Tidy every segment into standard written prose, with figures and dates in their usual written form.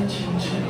진짜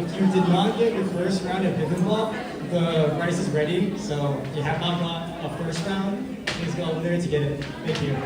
if you did not get your first round of bibimbap, the rice is ready. So if you have not got a first round, please go over there to get it. Thank you.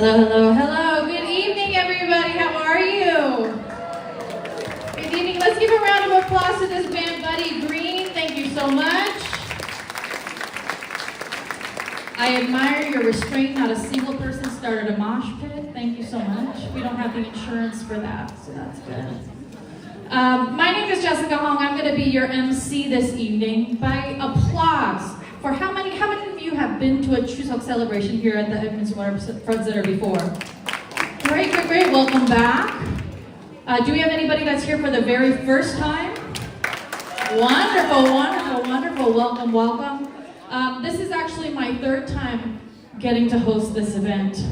Hello, hello, hello. Good evening, everybody. How are you? Good evening. Let's give a round of applause to this band, Buddy Green. Thank you so much. I admire your restraint. Not a single person started a mosh pit. Thank you so much. We don't have the insurance for that, so that's good. My name is Jessica Hong. I'm going to be your MC this evening. By applause, for how many of you have been to a Chuseok celebration here at the Edmonds Water Front Center before? Great, great, great. Welcome back. Do we have anybody that's here for the very first time? Wonderful, wonderful, wonderful. Welcome, welcome. This is actually my third time getting to host this event.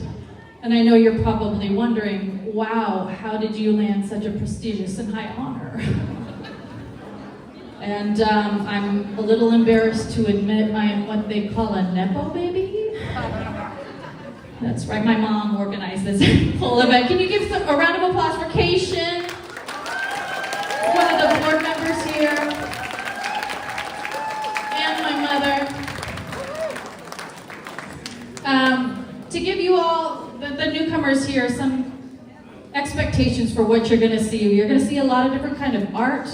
And I know you're probably wondering, wow, how did you land such a prestigious and high honor? And I'm a little embarrassed to admit I am what they call a Nepo baby. That's right, my mom organized this whole event. Can you give a round of applause for Keishan, one of the board members here, and my mother. To give you all, the newcomers here, some expectations for what you're going to see. You're going to see a lot of different kind of art.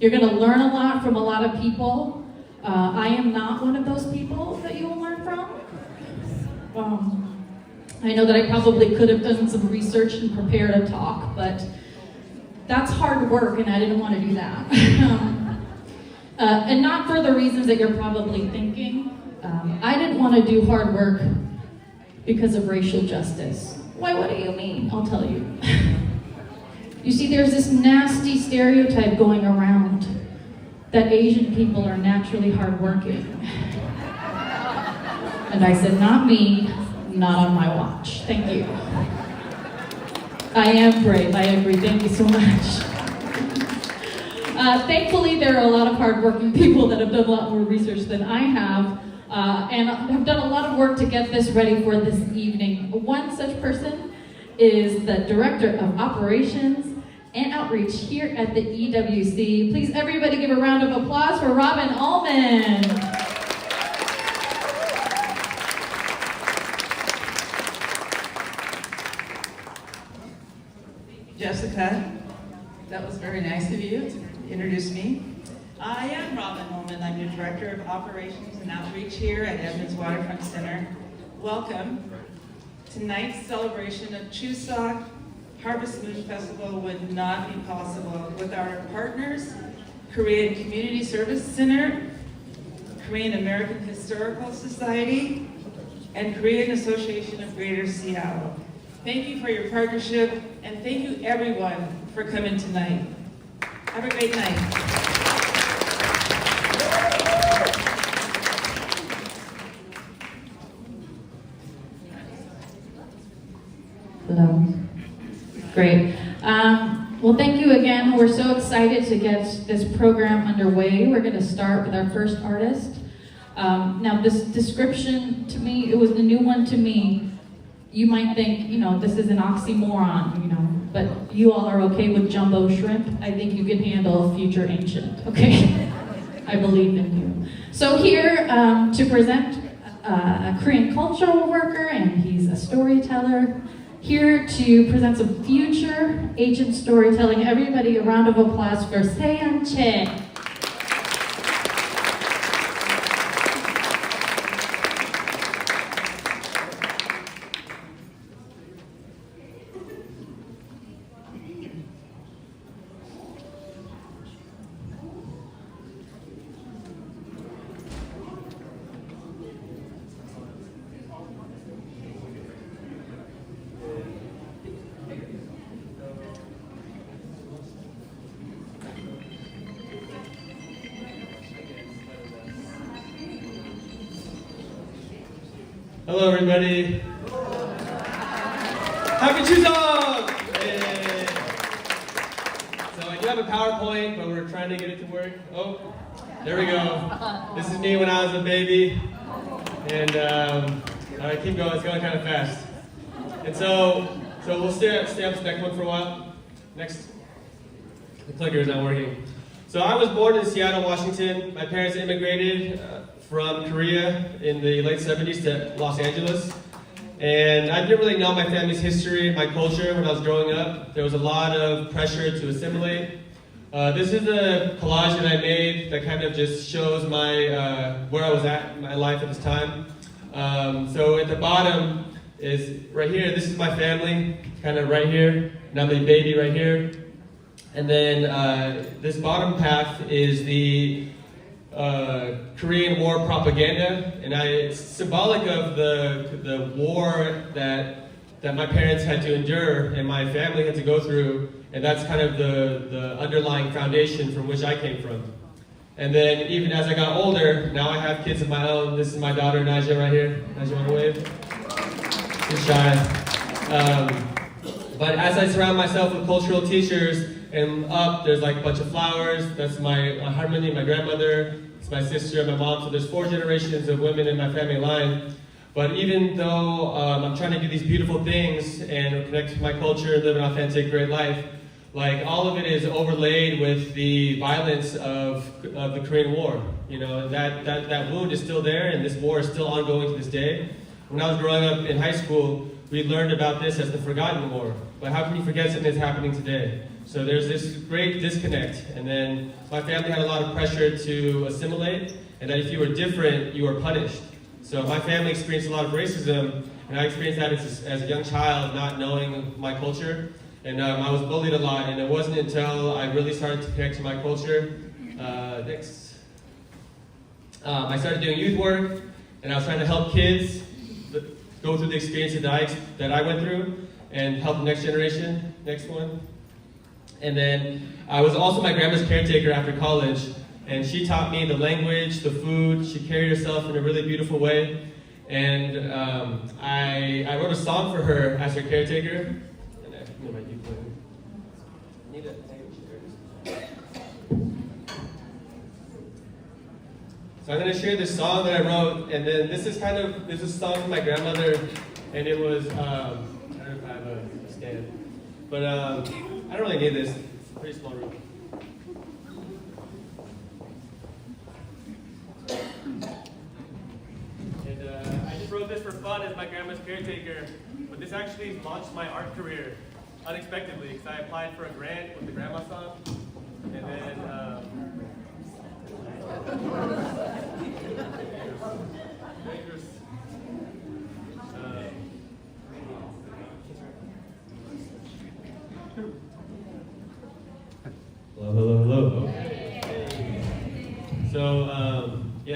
You're going to learn a lot from a lot of people. I am not one of those people that you will learn from. I know that I probably could have done some research and prepared a talk, but that's hard work and I didn't want to do that. And not for the reasons that you're probably thinking. I didn't want to do hard work because of racial justice. Why, what do you mean? I'll tell you. You see, there's this nasty stereotype going around that Asian people are naturally hardworking. And I said, not me, not on my watch. Thank you. I am brave, I agree. Thank you so much. Thankfully, there are a lot of hardworking people that have done a lot more research than I have, and have done a lot of work to get this ready for this evening. One such person is the Director of Operations and Outreach here at the EWC. Please, everybody give a round of applause for Robin Ullman. Jessica, that was very nice of you to introduce me. I am Robin Ullman. I'm your Director of Operations and Outreach here at Edmonds Waterfront Center. Welcome. Tonight's celebration of Chuseok Harvest Moon Festival would not be possible without our partners, Korean Community Service Center, Korean American Historical Society, and Korean Association of Greater Seattle. Thank you for your partnership, and thank you everyone for coming tonight. Have a great night. Hello. Great. Well, thank you again. We're so excited to get this program underway. We're going to start with our first artist. Now, this description, to me, it was a new one to me. You might think, this is an oxymoron, but you all are okay with jumbo shrimp. I think you can handle future ancient, okay? I believe in you. So here to present a Korean cultural worker, and he's a storyteller. Here to present some future ancient storytelling. Everybody, a round of applause for Sean Che. Hello, everybody. Happy Chuseok! Yay. So I do have a PowerPoint, but we're trying to get it to work. Oh, there we go. This is me when I was a baby. And all right, keep going. It's going kind of fast. And so we'll stay up to the next one for a while. Next. The clicker is not working. So I was born in Seattle, Washington. My parents immigrated from Korea in the late 70s to Los Angeles. And I didn't really know my family's history, my culture when I was growing up. There was a lot of pressure to assimilate. This is a collage that I made that kind of just shows my where I was at in my life at this time. So at the bottom is right here, this is my family, kind of right here. And I'm the baby right here. And then this bottom path is the Korean War propaganda, and it's symbolic of the war that my parents had to endure and my family had to go through, and that's kind of the underlying foundation from which I came from. And then even as I got older, now I have kids of my own. This is my daughter Naja right here. Naja, want to wave? She's shy. But as I surround myself with cultural teachers, and up there's like a bunch of flowers. That's my harmony, my grandmother. It's my sister and my mom. So there's 4 generations of women in my family line. But even though I'm trying to do these beautiful things and connect to my culture, live an authentic, great life, like all of it is overlaid with the violence of the Korean War. You know, that wound is still there, and this war is still ongoing to this day. When I was growing up in high school, we learned about this as the forgotten war. But how can you forget something that's happening today? So there's this great disconnect. And then my family had a lot of pressure to assimilate, and that if you were different, you were punished. So my family experienced a lot of racism, and I experienced that as a young child, not knowing my culture. And I was bullied a lot, and it wasn't until I really started to connect to my culture. I started doing youth work, and I was trying to help kids go through the experiences that I went through, and help the next generation. Next one. And then I was also my grandma's caretaker after college, and she taught me the language, the food. She carried herself in a really beautiful way. And I wrote a song for her as her caretaker. So I'm going to share this song that I wrote, and then this is a song from my grandmother, and it was, I don't know if I have a stand, but I don't really need this. It's a pretty small room. And I just wrote this for fun as my grandma's caretaker, but this actually launched my art career unexpectedly, because I applied for a grant with the grandma song, and then hello.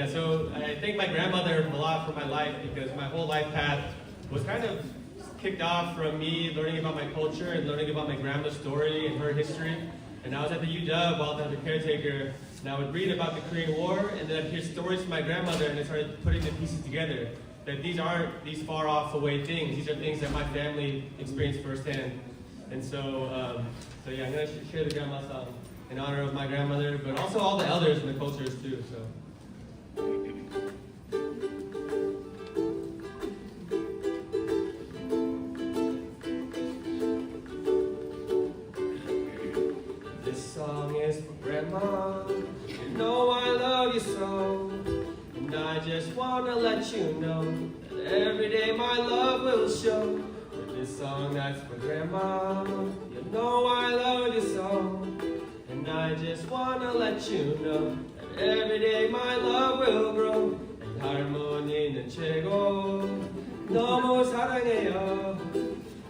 So I thank my grandmother a lot for my life, because my whole life path was kind of kicked off from me learning about my culture and learning about my grandma's story and her history. And I was at the UW while I was the caretaker, and I would read about the Korean War, and then I'd hear stories from my grandmother, and I started putting the pieces together. That these aren't these far off away things. These are things that my family experienced firsthand. And so yeah, I'm going to share the grandma song in honor of my grandmother, but also all the elders and the cultures too. So. This song is for Grandma. You know I love you so, and I just want to let you know that every day my love will show. This song that's for Grandma. You know I love you so, and I just wanna let you know that every day my love will grow. 이 할머니는 최고, 너무 사랑해요.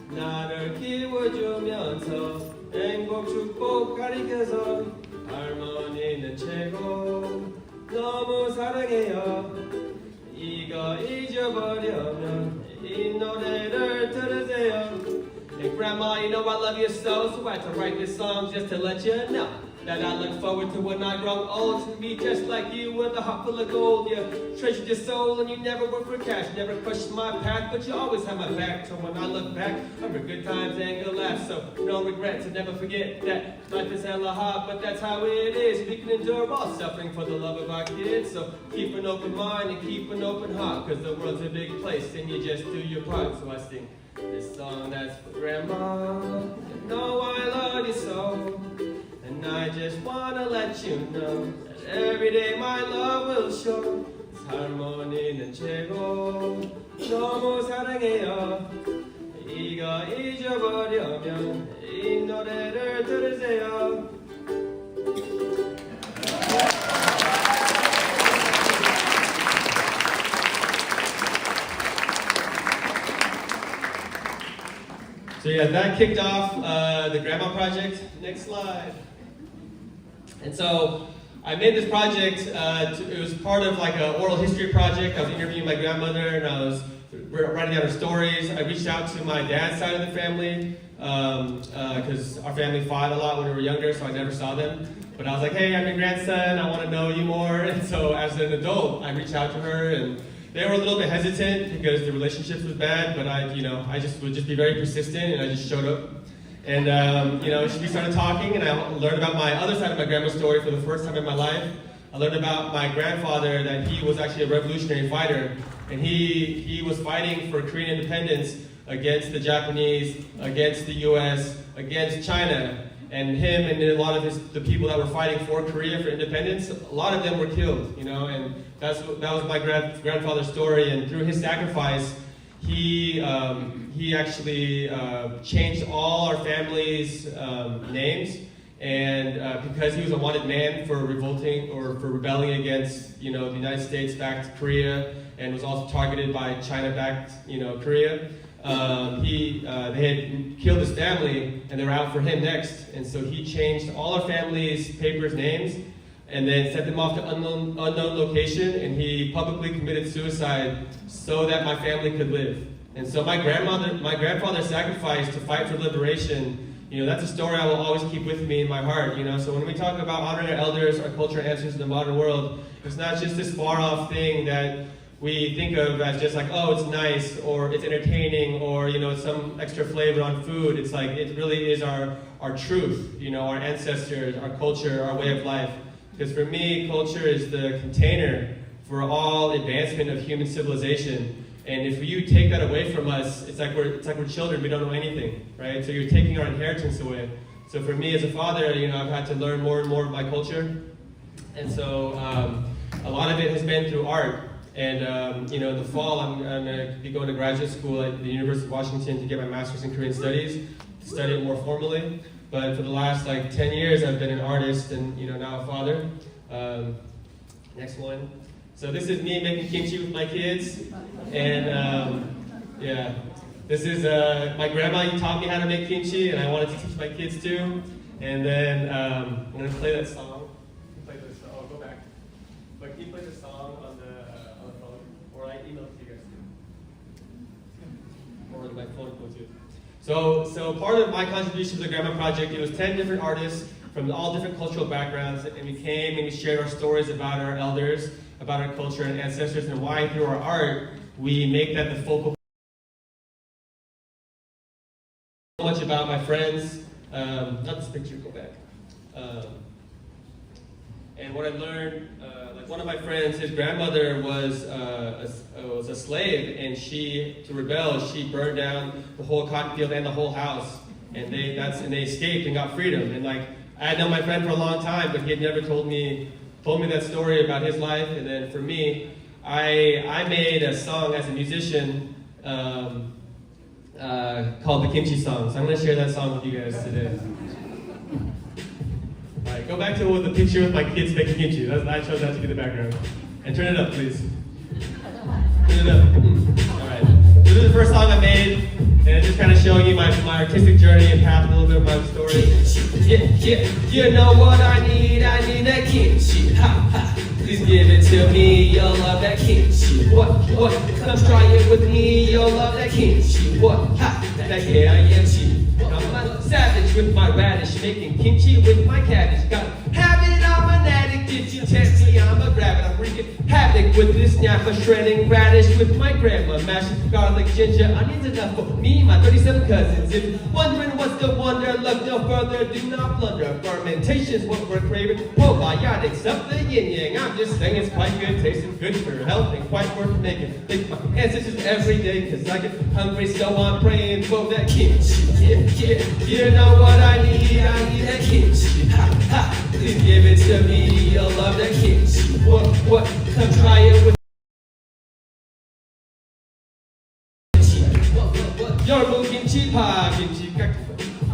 나를 키워주면서 행복 축복 가리켜서 할머니는 최고, 너무 사랑해요. 이거 잊어버려면 이 노래를 들으세요. Hey Grandma, you know I love you so I had to write this song just to let you know that I look forward to when I grow old, to be just like you with a heart full of gold. You treasured your soul and you never worked for cash, never questioned my path, but you always had my back. So when I look back, I remember good times and good laughs, so no regrets, and never forget that life is hella hard, but that's how it is. We can endure all suffering for the love of our kids, so keep an open mind and keep an open heart, cause the world's a big place and you just do your part. So I sing this song that's for Grandma. You know I love you so, and I just wanna let you know that every day my love will show. 할머니는 최고, 너무 사랑해요. 이거 잊어버려면 이 노래를 들으세요. So yeah, that kicked off the Grandma Project. Next slide. And so I made this project. It was part of like an oral history project. I was interviewing my grandmother and I was writing down her stories. I reached out to my dad's side of the family because our family fought a lot when we were younger, so I never saw them. But I was like, hey, I'm your grandson. I want to know you more. And so as an adult, I reached out to her and they were a little bit hesitant because the relationship was bad, but I just would just be very persistent, and I just showed up. And we started talking, and I learned about my other side of my grandma's story for the first time in my life. I learned about my grandfather, that he was actually a revolutionary fighter, and he was fighting for Korean independence against the Japanese, against the U.S., against China. And him and a lot of the people that were fighting for Korea for independence, a lot of them were killed, and that was my grandfather's story. And through his sacrifice, he actually changed all our family's names. And because he was a wanted man for revolting or for rebelling against, the United States-backed Korea, and was also targeted by China-backed, Korea. They had killed his family and they were out for him next, and so he changed all our family's papers' names and then sent them off to unknown location, and he publicly committed suicide so that my family could live. And so my grandfather sacrificed to fight for liberation. That's a story I will always keep with me in my heart. So when we talk about honoring our elders, our culture answers in the modern world, it's not just this far off thing that we think of as just like, oh, it's nice, or it's entertaining, or it's some extra flavor on food. It's like, it really is our truth, our ancestors, our culture, our way of life. Because for me, culture is the container for all advancement of human civilization. And if you take that away from us, it's like we're children, we don't know anything, right? So you're taking our inheritance away. So for me as a father, I've had to learn more and more of my culture. And so a lot of it has been through art. And in the fall, I'm going to be going to graduate school at the University of Washington to get my master's in Korean studies, to study it more formally. But for the last 10 years, I've been an artist and now a father. Next one. So this is me making kimchi with my kids. And this is my grandma taught me how to make kimchi, and I wanted to teach my kids too. And then I'm going to play that song. Play this. Oh, go back. But can you play the song on the phone, or I email it to you guys too, or my phone goes too. So part of my contribution to the Grandma Project, it was 10 different artists from all different cultural backgrounds, and we came and we shared our stories about our elders, about our culture and ancestors, and why through our art we make that the focal. So much about my friends. Not this picture. Go back. And what I learned, one of my friends, his grandmother was a slave, and to rebel, she burned down the whole cotton field and the whole house, and they escaped and got freedom. And I had known my friend for a long time, but he had never told me that story about his life. And then for me, I made a song as a musician called the Kimchi Song. So I'm going to share that song with you guys today. All right, go back to the picture with my kids making kimchi. I chose that to be the background. And turn it up, please. Turn it up. All right. So this is the first song I made, and it's just kind of showing you my artistic journey and path, a little bit of my story. Yeah. You know what I need? I need that kimchi. Ha ha. Please give it to me. You'll love that kimchi. What? Come try it with me. You'll love that kimchi. What? Ha. That kimchi. I'm a savage with my radish, making kimchi with my cabbage. Got a habit, I'm an addict. If you test me, I'm a rabbit. I'm wreaking havoc with this nyappa, shredding radish with my grandma, mashing garlic, ginger, onions enough for me, my 37 cousins. If you're wondering what's the wonder, look no further, do not blunder. Fermentation's what we're craving. Probiotics up the yin yang. I'm just saying it's quite good, tasting good for health and quite worth making. Think my ancestors every day, cause I get hungry, so I'm praying for that kimchi. Yeah, you know what I need that kimchi. Ha, ha, please give it to me, you'll love that kimchi. What, come try it with kimchi pie, kimchi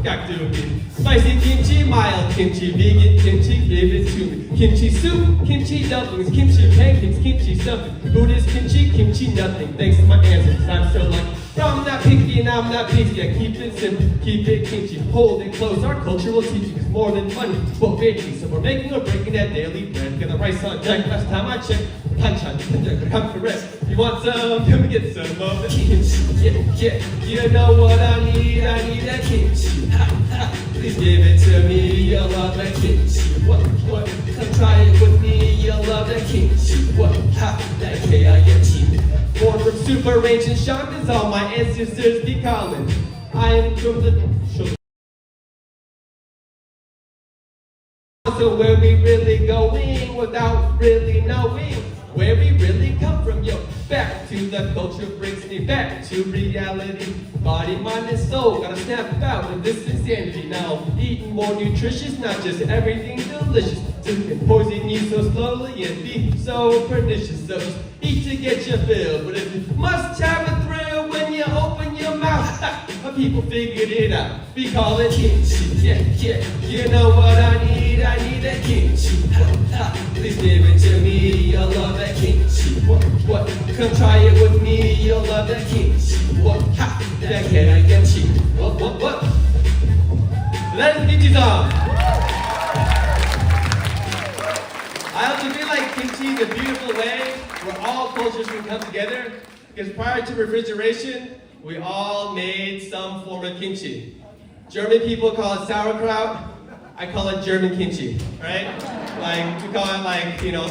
kakdugi. Spicy kimchi, mild kimchi, vegan kimchi, give it to me. Kimchi soup, kimchi dumplings, kimchi pancakes, kimchi something. Buddhist kimchi, kimchi nothing. Thanks to my ancestors, I'm so lucky. I'm not picky and I'm not picky. I keep it simple, keep it kimchi, hold it close. Our culture will teach you, 'cause more than money, what baking. So we're making or breaking that daily bread. Get the rice on deck. Last time I checked, panchan, I'm correct. You want some? Come and get some of the kimchi. Yeah, you know what I need that kimchi. Ha, ha. Please give it to me, you'll love that kimchi. What? Come try it with me, you'll love that kimchi. What? Ha, that K-I-M-T. Born from super ancient Shankas, all my ancestors be calling. I am from the so where we really going without really knowing where we really come from, yo. Back to the culture brings me back to reality. Body, mind, and soul, gotta snap out of this insanity. Now, eating more nutritious, not just everything delicious. To poison you so slowly and be so pernicious. So just eat to get your fill, but if you must have a thrill when you open your mouth, people figured it out. We call it kimchi, yeah. You know what I need that kimchi. Please give it to me, you'll love that kimchi. What? Come try it with me, you'll love that kimchi. What? Ha, that kimchi. What? That is kimchi song. I also feel like kimchi is a beautiful way where all cultures can come together, because prior to refrigeration, we all made some form of kimchi. German people call it sauerkraut. I call it German kimchi, right? Like, we call it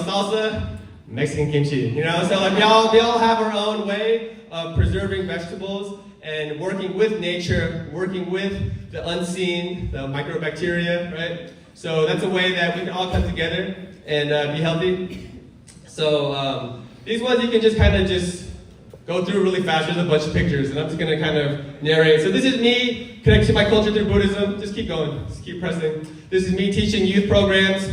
salsa, Mexican kimchi, So like we all have our own way of preserving vegetables and working with nature, working with the unseen, the microbacteria, right? So that's a way that we can all come together and be healthy. So these ones you can just kind of go through really fast. There's a bunch of pictures, and I'm just gonna kind of narrate. So this is me connecting to my culture through Buddhism. Just keep going, just keep pressing. This is me teaching youth programs,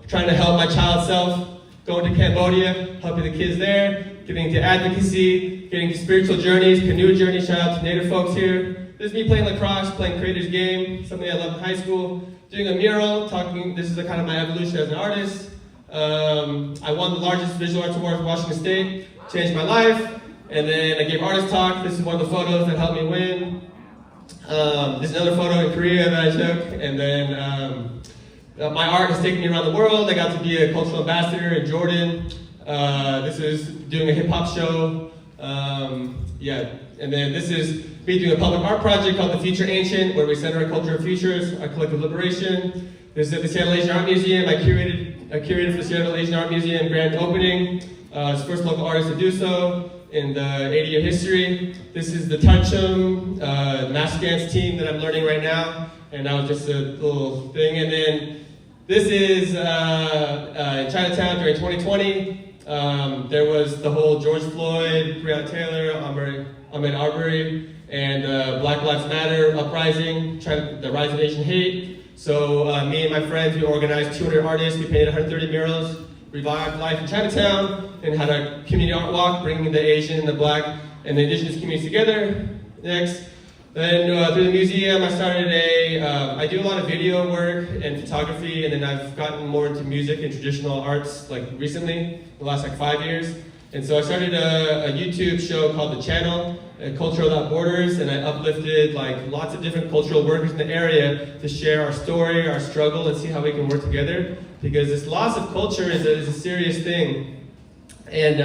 trying to help my child self, going to Cambodia, helping the kids there, getting to advocacy, getting to spiritual journeys, canoe journeys. Shout out to Native folks here. This is me playing lacrosse, playing creator's game, something I loved in high school, doing a mural, this is kind of my evolution as an artist. I won the largest visual arts award in Washington State, changed my life. And then I gave artist talk. This is one of the photos that helped me win. This is another photo in Korea that I took. And then my art has taken me around the world. I got to be a cultural ambassador in Jordan. This is doing a hip hop show. And then this is me doing a public art project called The Future Ancient, where we center our culture of futures, our collective liberation. This is at the Seattle Asian Art Museum. I curated for the Seattle Asian Art Museum grand opening. It's the first local artist to do so in the 80-year history. This is the Tanchum mass dance team that I'm learning right now, and that was just a little thing. And then this is in Chinatown during 2020. There was the whole George Floyd, Breonna Taylor, Ahmaud Arbery, and Black Lives Matter uprising, the rise of Asian hate. So me and my friends, we organized 200 artists, we painted 130 murals, revived life in Chinatown, and had a community art walk, bringing the Asian, the Black, and the Indigenous communities together. Next. Then through the museum, I started I do a lot of video work and photography, and then I've gotten more into music and traditional arts recently, the last 5 years. And so I started a YouTube show called The Channel, Culture Without Borders, and I uplifted lots of different cultural workers in the area to share our story, our struggle, and see how we can work together. Because this loss of culture is a serious thing. And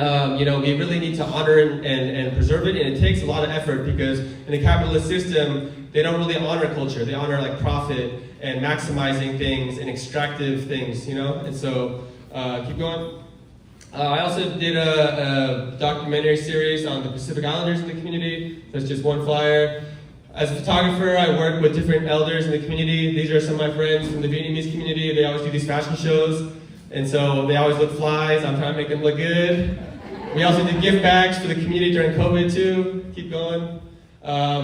we really need to honor and preserve it, and it takes a lot of effort because in the capitalist system, they don't really honor culture. They honor profit and maximizing things and extractive things, And so, keep going. I also did a documentary series on the Pacific Islanders in the community. That's just one flyer. As a photographer, I work with different elders in the community. These are some of my friends from the Vietnamese community. They always do these fashion shows. And so they always look fly, so I'm trying to make them look good. We also did gift bags for the community during COVID too. Keep going.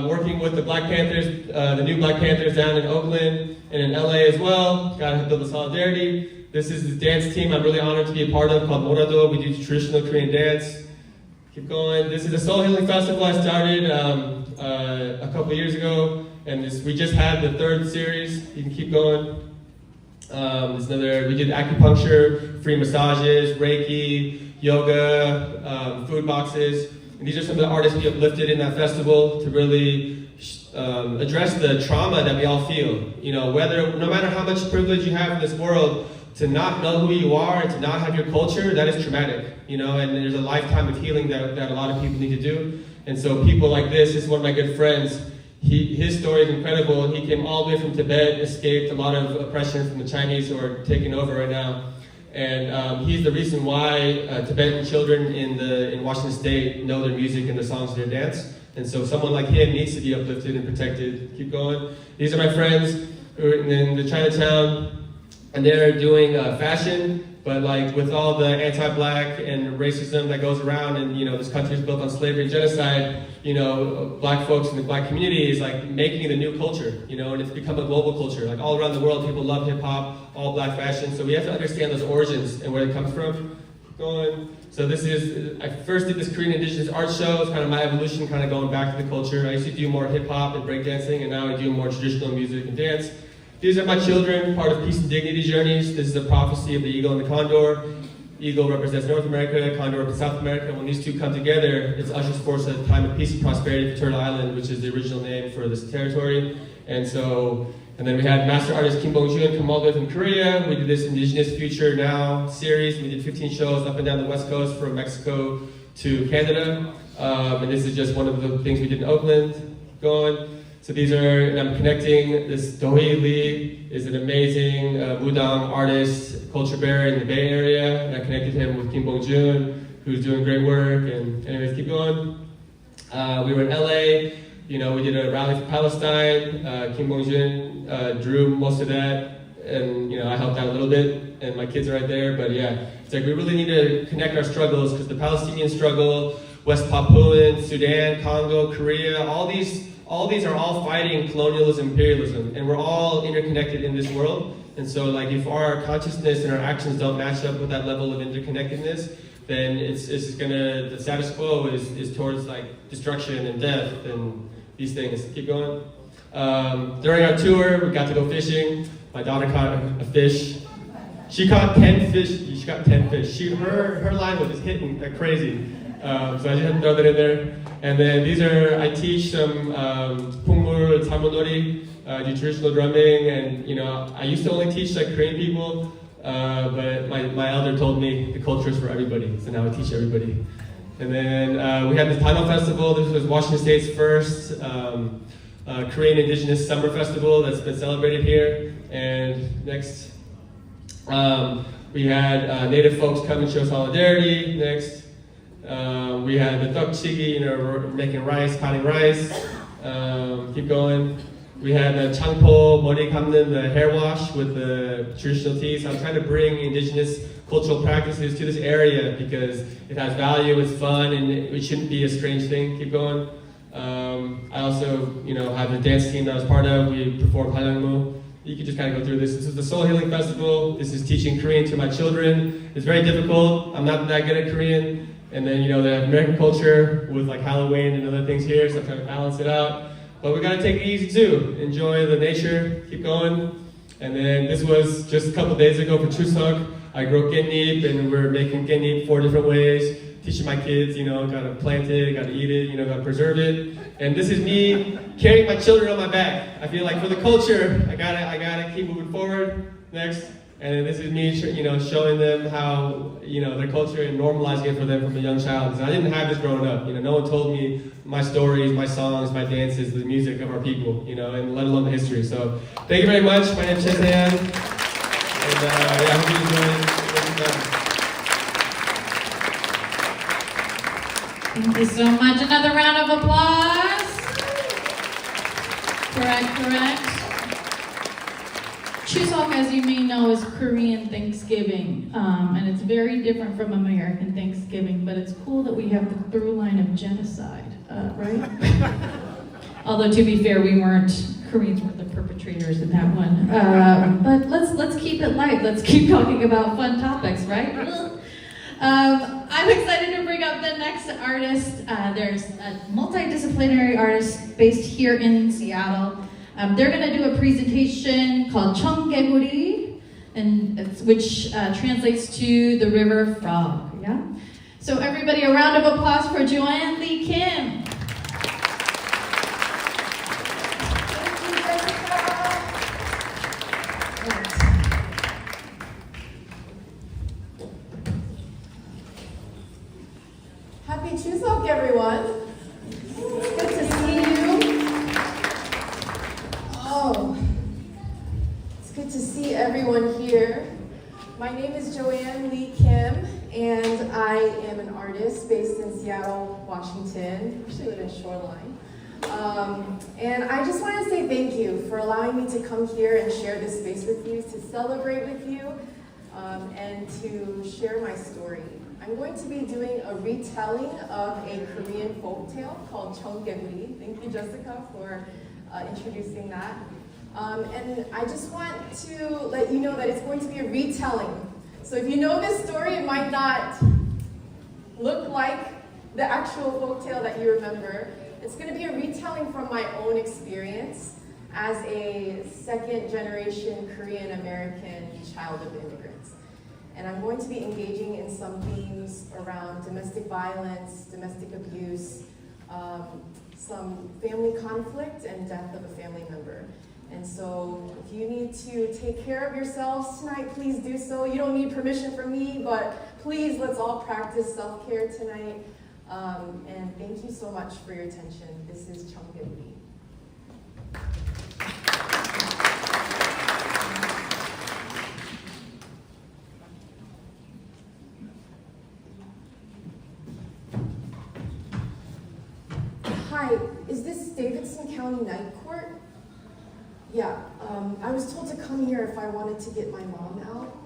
Working with the Black Panthers, the new Black Panthers down in Oakland and in LA as well. Gotta build the solidarity. This is the dance team I'm really honored to be a part of called Morado. We do traditional Korean dance. Keep going. This is a soul healing festival I started a couple years ago, and we just had the third series. You can keep going. We did acupuncture, free massages, Reiki, yoga, food boxes. And these are some of the artists we uplifted in that festival to really address the trauma that we all feel. You know, no matter how much privilege you have in this world, to not know who you are and to not have your culture, that is traumatic. You know, and there's a lifetime of healing that a lot of people need to do. And so people like this is one of my good friends. His story is incredible. He came all the way from Tibet, escaped a lot of oppression from the Chinese who are taking over right now. And he's the reason why Tibetan children in Washington State know their music and their songs and their dance. And so someone like him needs to be uplifted and protected. Keep going. These are my friends who are in the Chinatown, and they're doing fashion, but like with all the anti-black and racism that goes around, and you know, this country is built on slavery and genocide, you know, black folks in the black community is like making it a new culture, you know, and it's become a global culture. Like all around the world, people love hip hop, all black fashion, so we have to understand those origins and where it comes from. Going. So I first did this Korean indigenous art show. It's kind of my evolution, kind of going back to the culture. I used to do more hip hop and breakdancing, and now I do more traditional music and dance. These are my children, part of Peace and Dignity Journeys. This is a prophecy of the eagle and the condor. Eagle represents North America, condor represents South America. When these two come together, it ushers forth a time of peace and prosperity for Turtle Island, which is the original name for this territory. And then we had master artist Kim Bong-joon come all the way from Korea. We did this Indigenous Future Now series. We did 15 shows up and down the West Coast from Mexico to Canada. And this is just one of the things we did in Oakland. Going. So and I'm connecting, this Dohee Lee is an amazing Mudang artist, culture bearer in the Bay Area, and I connected him with Kim Bong-joon, who's doing great work, and anyways, keep going. We were in LA, you know, we did a rally for Palestine, Kim Bong-joon drew most of that, and you know, I helped out a little bit, and my kids are right there, but yeah, it's like we really need to connect our struggles, because the Palestinian struggle, West Papuan, Sudan, Congo, Korea, all these are all fighting colonialism, imperialism, and we're all interconnected in this world. And so, like, if our consciousness and our actions don't match up with that level of interconnectedness, then the status quo is towards like destruction and death and these things. Keep going. During our tour, we got to go fishing. My daughter caught a fish. She caught 10 fish. She got 10 fish. Her line was just hitting like crazy. So I just had to throw that in there. And then I teach some Pungmul, Tamonori, do traditional drumming, and you know, I used to only teach like Korean people, but my elder told me the culture is for everybody, so now I teach everybody. And then we had this Tano Festival. This was Washington State's first Korean Indigenous Summer Festival that's been celebrated here. And next, we had Native folks come and show solidarity. Next. We had the tteokchigi, you know, we're making rice, potting rice. Keep going. We had the changpo, mori kamden, the hair wash with the traditional teas. I'm trying to bring indigenous cultural practices to this area because it has value, it's fun, and it shouldn't be a strange thing. Keep going. I also, you know, have a dance team that I was part of. We performed Haljangmu. You can just kind of go through this. This is the Soul Healing Festival. This is teaching Korean to my children. It's very difficult. I'm not that good at Korean. And then, you know, they have American culture with like Halloween and other things here, so I'm trying to balance it out. But we gotta take it easy too. Enjoy the nature, keep going. And then this was just a couple days ago for Chuseok. I grew gatnip, and we're making gatnip 4 different ways. Teaching my kids, you know, gotta plant it, gotta eat it, you know, gotta preserve it. And this is me carrying my children on my back. I feel like for the culture, I gotta keep moving forward. Next. And then this is me, you know, showing them how, you know, their culture and normalizing it for them from a young child. Because I didn't have this growing up. You know, no one told me my stories, my songs, my dances, the music of our people, you know, and let alone the history. So thank you very much. My name is Chesean. And yeah, I hope you enjoy it. Thank you so much. Another round of applause. Correct. Chuseok, as you may know, is Korean Thanksgiving, and it's very different from American Thanksgiving, but it's cool that we have the through line of genocide, right? Although, to be fair, Koreans weren't the perpetrators in that one. But let's keep it light. Let's keep talking about fun topics, right? I I'm excited to bring up the next artist. There's a multidisciplinary artist based here in Seattle. They're going to do a presentation called 청개구리, which translates to the river frog. Yeah. So everybody, a round of applause for Joanne Lee Kim. Happy Chuseok, everyone. It's good to see you. Oh, it's good to see everyone here. My name is Joanne Lee Kim, and I am an artist based in Seattle, Washington. Actually live in Shoreline. And I just want to say thank you for allowing me to come here and share this space with you, to celebrate with you, and to share my story. I'm going to be doing a retelling of a Korean folktale called 청개구리. Thank you, Jessica, for introducing that. And I just want to let you know that it's going to be a retelling. So if you know this story, it might not look like the actual folktale that you remember. It's going to be a retelling from my own experience as a second-generation Korean-American child of immigrants. And I'm going to be engaging in some themes around domestic violence, domestic abuse, some family conflict, and death of a family member. And so if you need to take care of yourselves tonight, please do so. You don't need permission from me, but please, let's all practice self-care tonight. And thank you so much for your attention. This is 청개구리. Hi, is this Davidson County Night Court? Yeah, I was told to come here if I wanted to get my mom out.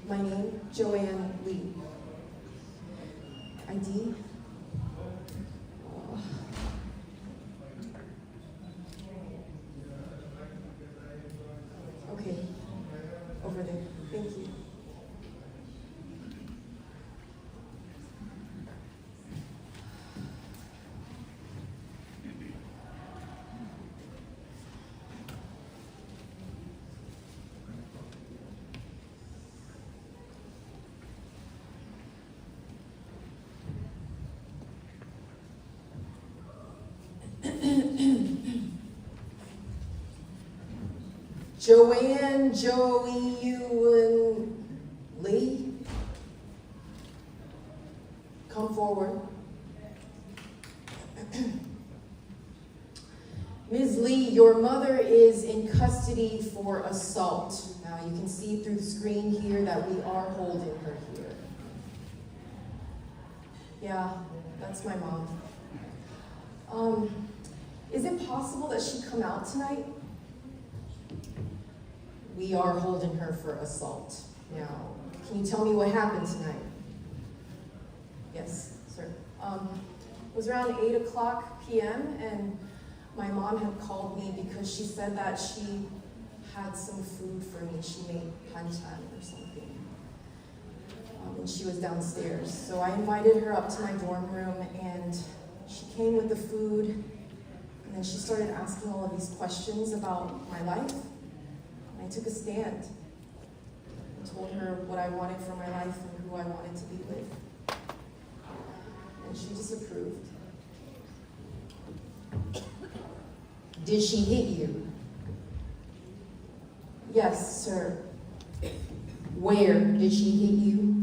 My name, Joanne Lee. ID? Okay, over there, thank you. Joanne, Joey, you, and Lee, come forward. Ms. Lee, your mother is in custody for assault. Now you can see through the screen here that we are holding her here. Yeah, that's my mom. Is it possible that she come out tonight? We are holding her for assault. Now, can you tell me what happened tonight? Yes, sir. It was around 8 o'clock p.m. and my mom had called me because she said that she had some food for me. She made panchan or something. And she was downstairs. So I invited her up to my dorm room and she came with the food and then she started asking all of these questions about my life. I took a stand and told her what I wanted for my life and who I wanted to be with. And she disapproved. Did she hit you? Yes, sir. Where did she hit you?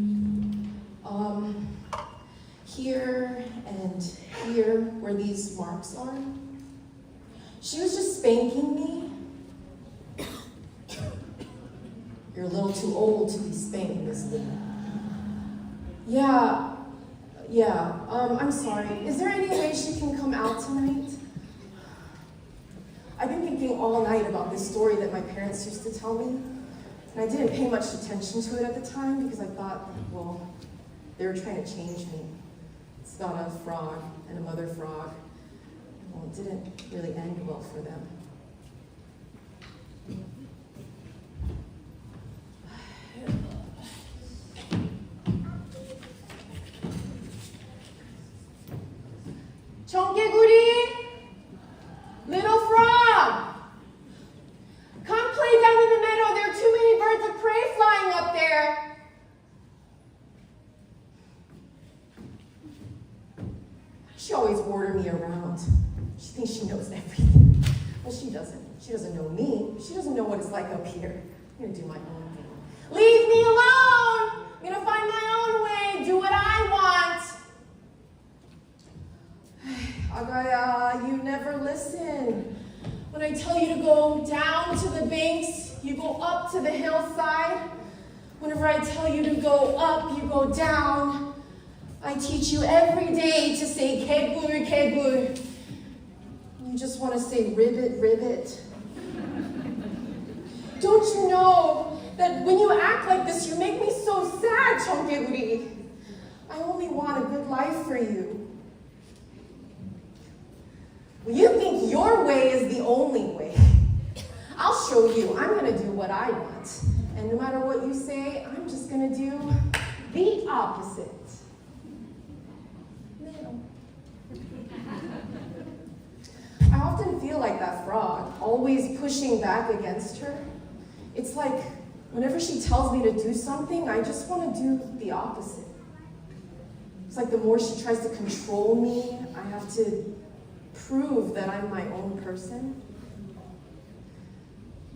Here and here, where these marks are. She was just spanking me. You're a little too old to be spanked, Miss Lee. Yeah, I'm sorry. Is there any way she can come out tonight? I've been thinking all night about this story that my parents used to tell me, and I didn't pay much attention to it at the time because I thought, well, they were trying to change me. It's about a frog and a mother frog. Well, it didn't really end well for them. 청개구리, little frog, come play down in the meadow. There are too many birds of prey flying up there. She always ordered me around. She thinks she knows everything. Well, she doesn't. She doesn't know me. She doesn't know what it's like up here. I'm gonna do my own thing. Leave me alone! I'm gonna find my own way, do what I want. Agaya, you never listen. When I tell you to go down to the banks, you go up to the hillside. Whenever I tell you to go up, you go down. I teach you every day to say kegur, kegur. You just want to say ribbit, ribbit. Don't you know that when you act like this, you make me so sad, 청개구리. I only want a good life for you. Well, you think your way is the only way. I'll show you. I'm going to do what I want. And no matter what you say, I'm just going to do the opposite. I often feel like that frog, always pushing back against her. It's like whenever she tells me to do something, I just want to do the opposite. It's like the more she tries to control me, I have to prove that I'm my own person.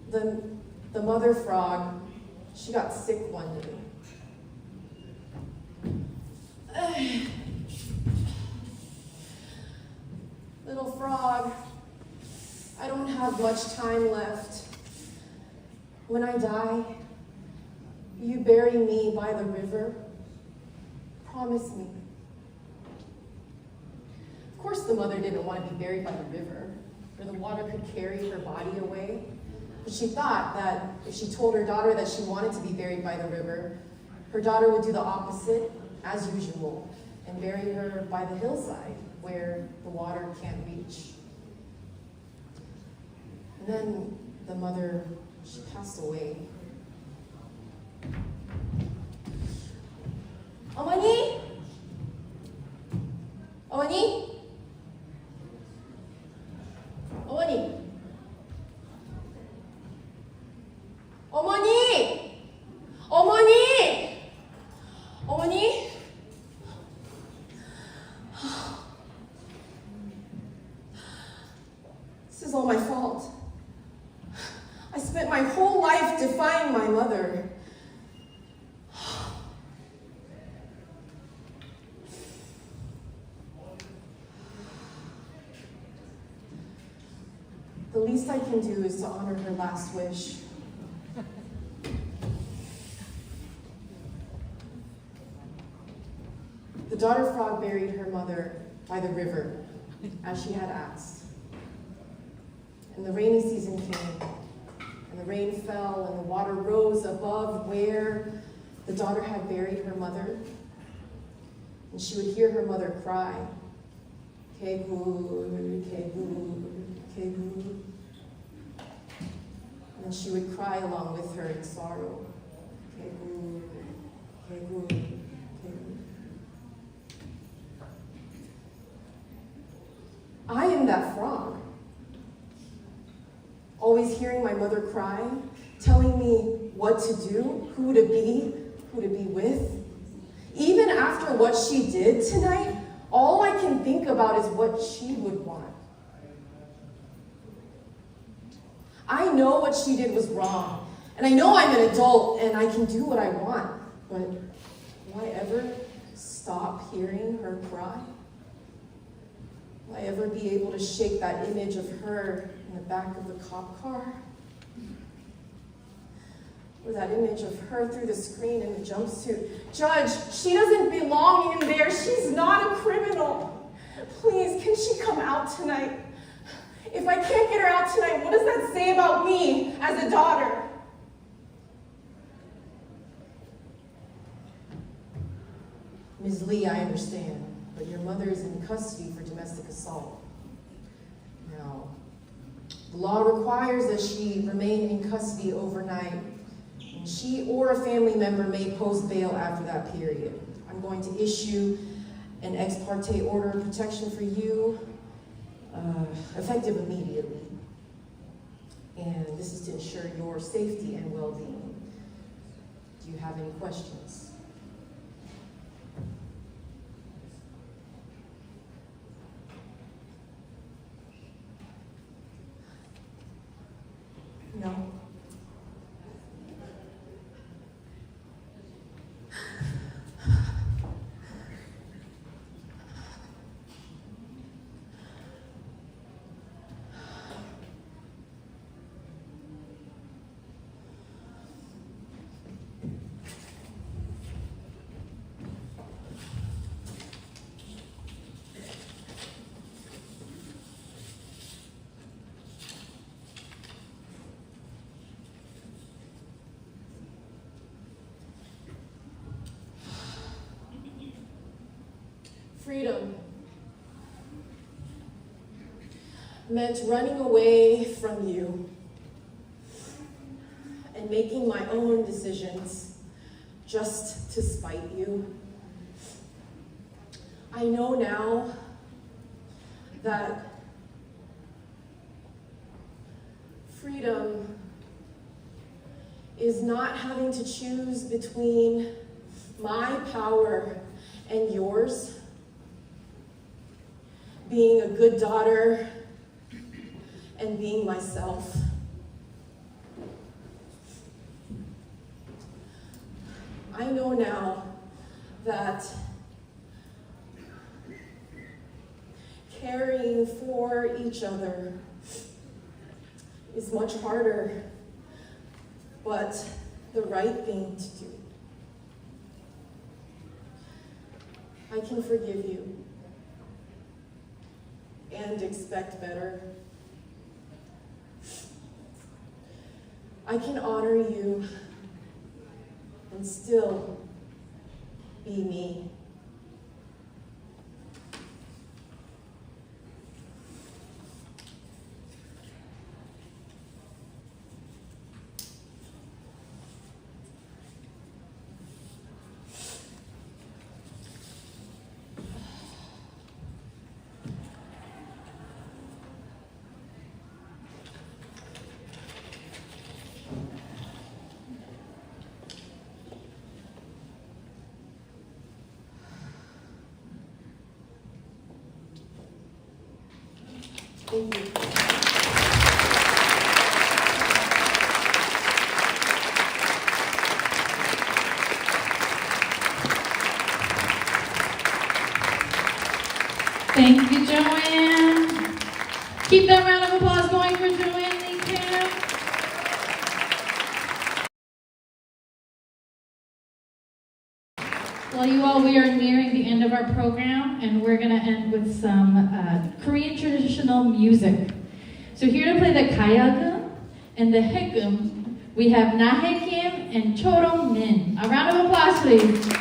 The mother frog, she got sick one day. Little frog, I don't have much time left. When I die, you bury me by the river. Promise me. Of course, the mother didn't want to be buried by the river, where the water could carry her body away. But she thought that if she told her daughter that she wanted to be buried by the river, her daughter would do the opposite, as usual, and bury her by the hillside, where the water can't reach. And then the mother, she passed away. 어머니? 어머니? 어머니? 어머니! 어머니! 어머니? This is all my fault. I spent my whole life defying my mother. The least I can do is to honor her last wish. The daughter frog buried her mother by the river, as she had asked. And the rainy season came, and the rain fell, and the water rose above where the daughter had buried her mother. And she would hear her mother cry, kegur, kegur, kegur. And she would cry along with her in sorrow, kegur, kegur, kegur. I am that frog, always hearing my mother cry, telling me what to do, who to be with. Even after what she did tonight, all I can think about is what she would want. I know what she did was wrong, and I know I'm an adult and I can do what I want, but will I ever stop hearing her cry? Will I ever be able to shake that image of her in the back of the cop car? Or that image of her through the screen in the jumpsuit? Judge, she doesn't belong in there. She's not a criminal. Please, can she come out tonight? If I can't get her out tonight, what does that say about me as a daughter? Ms. Lee, I understand, but your mother is in custody for domestic assault. Now, the law requires that she remain in custody overnight, and she or a family member may post bail after that period. I'm going to issue an ex parte order of protection for you, effective immediately. And this is to ensure your safety and well-being. Do you have any questions? No? Freedom meant running away from you and making my own decisions just to spite you. I know now that freedom is not having to choose between my power and yours, being a good daughter and being myself. I know now that caring for each other is much harder, but the right thing to do. I can forgive you and expect better. I can honor you and still be me. Thank you. Thank you, Joanne. Keep that round of applause going for Joanne Lee Kim. Well, you all, we are nearing the end of our program, and we're going to end with some Korean traditional music. So here to play the Kayagum and the Haekum, we have Nahae Kim and Chorong Min. A round of applause, please.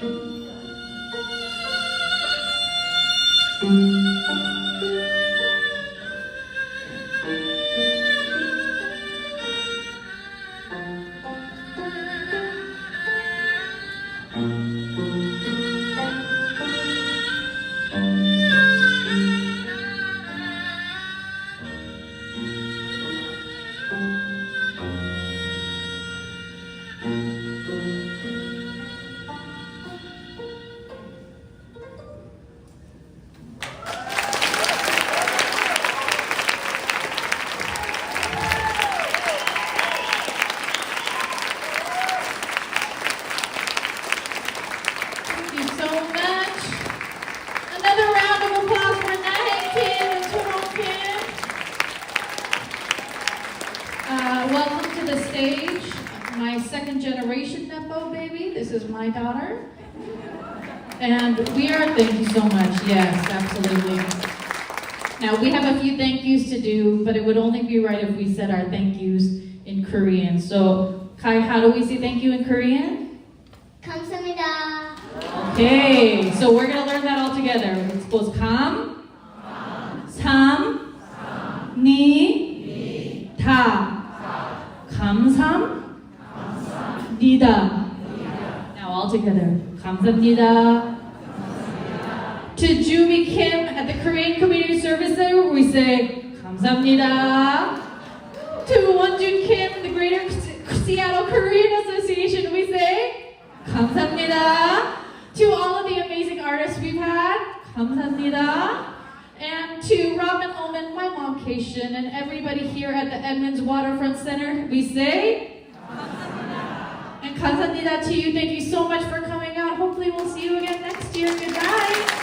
Thank you so much. Another round of applause for Nahe Kim and Turong Kim. Welcome to the stage, my second generation Nepo baby. This is my daughter. And we are, thank you so much. Yes, absolutely. Now we have a few thank yous to do, but it would only be right if we said our thank yous in Korean. So, Kai, how do we say thank you in Korean? 감사합니다. Okay, so we're gonna learn that all together. It's both kam, sam, ni, ta, 감사합니다. Now all together. 감사합니다. To Jumi Kim at the Korean Community Service Center, we say 감사합니다. To Wonjun Kim, the Greater Seattle Korean Association, we say 감사합니다. To all of the amazing artists we've had, 감사합니다. And to Robin Ullman, my mom Cation, and everybody here at the Edmonds Waterfront Center, we say 감사합니다. And 감사합니다 to you. Thank you so much for coming out. Hopefully we'll see you again next year. Goodbye.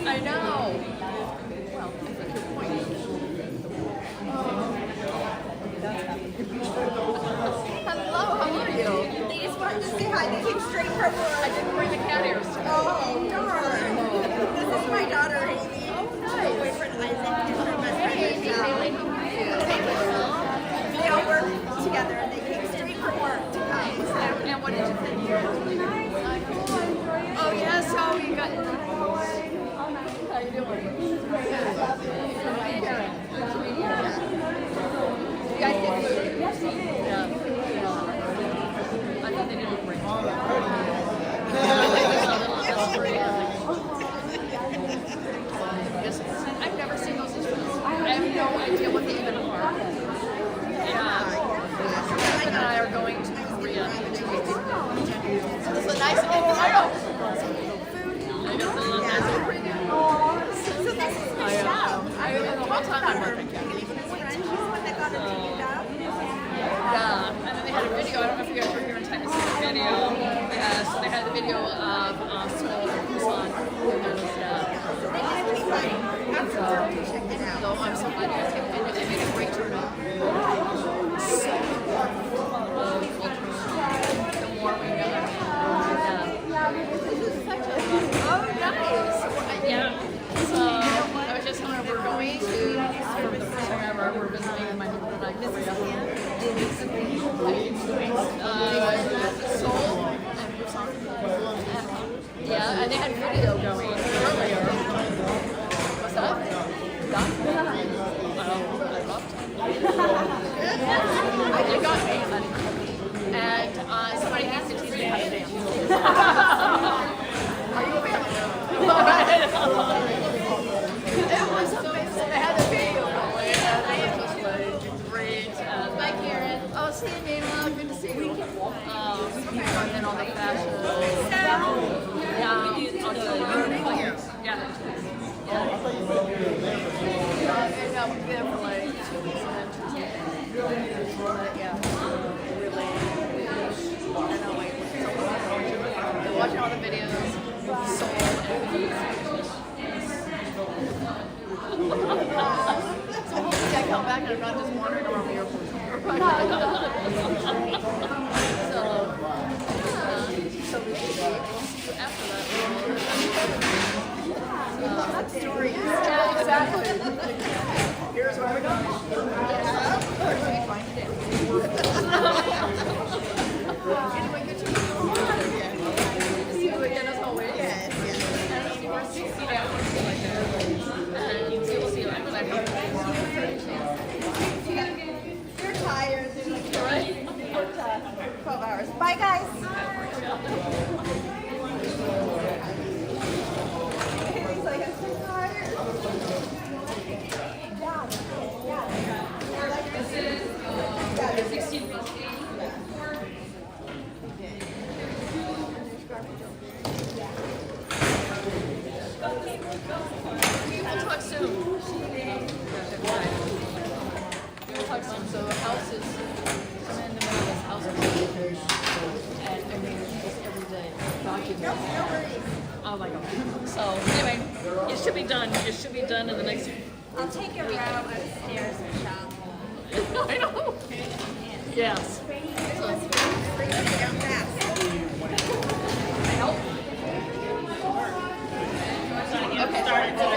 Night, everyone. Well, wanted to say hi. They came straight from work. I didn't bring the cat ears today. Oh, darn. This is my daughter, Haley. Oh, nice. My boyfriend, Isaac, and her best friend, Michelle. They all work together, and they came straight from work to come. And what did you think? Oh, yeah, so you got... How you doing? You guys get food? Yeah. I thought they didn't bring I've never seen those instruments. I have no idea what they even are. Yeah. Jonathan and I are going to Korea in 2 weeks. So this is a nice environment. I guess a little nice and pretty. So this is Michelle. I don't know what time I'm working. Yeah, and then they had a video. I don't know if you guys were here in time to see the video. Yeah, so they had the video of Seoul and Busan. And there was so I'm so glad you guys came in. They made a great turnout. So the more we gather. Oh, nice. Yeah. So I was just telling her we're going to, for the first time ever, we're visiting my husband and I, Korea. Seoul and Busan. Yeah, and they had video going earlier. What's up? Done? I loved it. It got me. And somebody needs to teach me how to dance. Are you available? It was amazing. They had a video going and they just like great. Bye, Karen. Oh, see you, Nina. Good to see you. And then all the fashion. Yeah, all the yeah. And we've been there for like 2 weeks and yeah, really. I know, like, so watching all the videos, so hopefully I come back and I'm not just wandering around the airport. So we see you after that. That story is yeah, exactly. Here's where we're going. Yeah. Anyway, good to see you again as always. Yes, yes. And we're 60 now. And you will see you after that. You're tired. All right. 12 hours. Bye, guys. He's like, I'm so tired. This is 16 plus 8. We will talk soon. We'll talk soon. So the house is, I'm in the middle of this house. And I mean, just every day. Oh my God. So anyway, it should be done. It should be done in the next I'll take you around upstairs and shop. I know. Yes. Bring it down fast. Okay.